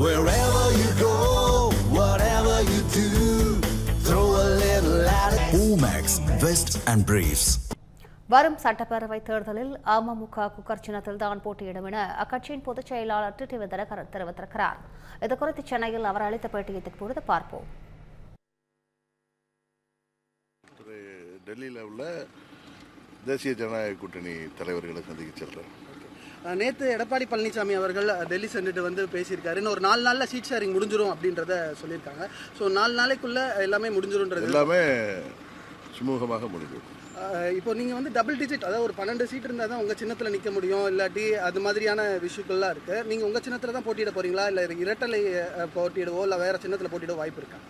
Wherever you go, whatever you do, throw a little at it. Omax, Vest and Briefs. வரும் சட்டப்பேரவை தேர்தலில் AMMK cooker சின்னத்தில் தான் போட்டியிடும் என அக்கட்சியின் பொதுச் செயலாளர் டிடிவி தினகரன் தெரிவித்திருக்கிறார். இதுகுறித்து சென்னையில் அவர் அளித்த பேட்டியை இப்பொழுது பார்ப்போம். டெல்லியில் உள்ள தேசிய ஜனநாயக கூட்டணி தலைவர்களை சந்திக்க செல்றார். நேற்று எடப்பாடி பழனிசாமி அவர்கள் டெல்லி சென்றுட்டு பேசியிருக்காரு. இன்னும் ஒரு 4 நாளில் சீட் ஷேரிங் முடிஞ்சிடும் அப்படின்றத சொல்லியிருக்காங்க. ஸோ 4 நாளைக்குள்ள எல்லாமே முடிஞ்சிடும்ன்றது எல்லாமே சுமூகமாக முடிஞ்சிடும். இப்போ நீங்கள் டபுள் டிஜிட், அதாவது ஒரு 12 சீட் இருந்தால் தான் உங்கள் சின்னத்தில் நிற்க முடியும், இல்லாட்டி அது மாதிரியான விஷயங்கள்லாம் இருக்குது. நீங்கள் உங்கள் சின்னத்தில் தான் போட்டியிட போகிறீங்களா, இல்லை இரட்டலை போட்டியிடுவோ இல்லை வேறு சின்னத்தில் போட்டியிட வாய்ப்பு இருக்கா?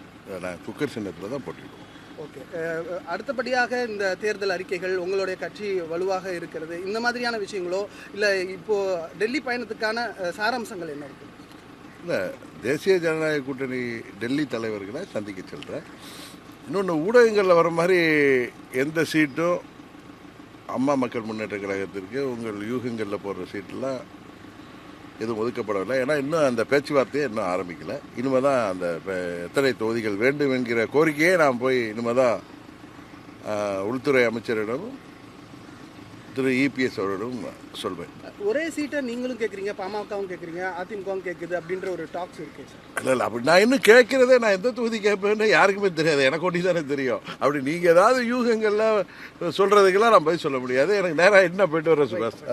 நான் குக்கர் சின்னத்தில் தான் போட்டியிடுவோம். ஓகே. அடுத்தபடியாக இந்த தேர்தல் அறிக்கைகள், உங்களுடைய கட்சி வலுவாக இருக்கிறது, இந்த மாதிரியான விஷயங்களோ இல்லை இப்போது டெல்லி பயணத்துக்கான சாராம்சங்கள் என்ன இருக்குது? இல்லை, தேசிய ஜனநாயக கூட்டணி டெல்லி தலைவர்களை சந்திக்க செல்கிறேன். இன்னொன்று, ஊடகங்களில் வர மாதிரி எந்த சீட்டும் அம்மா மக்கள் முன்னேற்ற கழகத்திற்கு உங்கள் யூகங்களில் போடுற சீட்டெலாம் எதுவும் ஒதுக்கப்படவில்லை. ஏன்னா இன்னும் அந்த பேச்சுவார்த்தையை இன்னும் ஆரம்பிக்கலை. இனிமேல் தான் அந்த எத்தனை தொகுதிகள் வேண்டும் என்கிற கோரிக்கையே நான் போய் இனிமேல் தான் உள்துறை அமைச்சரிடமும் திரு இபிஎஸ் அவரிடம் சொல்வேன். ஒரே சீட்டை நீங்களும் கேட்குறீங்க, பாமகவும் கேட்குறீங்க, அதிமுகவும் கேட்குது அப்படின்ற ஒரு டாக்ஸ் இருக்கு சார். இல்லை அப்படி நான் இன்னும் கேட்குறதே, நான் எந்த தொகுதி கேட்பேன்னு யாருக்குமே தெரியாது, எனக்கு ஒட்டி தானே தெரியும். அப்படி நீங்கள் ஏதாவது யூகங்களில் சொல்கிறதுக்கெல்லாம் நான் போய் சொல்ல முடியாது. எனக்கு நேராக என்ன போயிட்டு வர சுபாஷ்.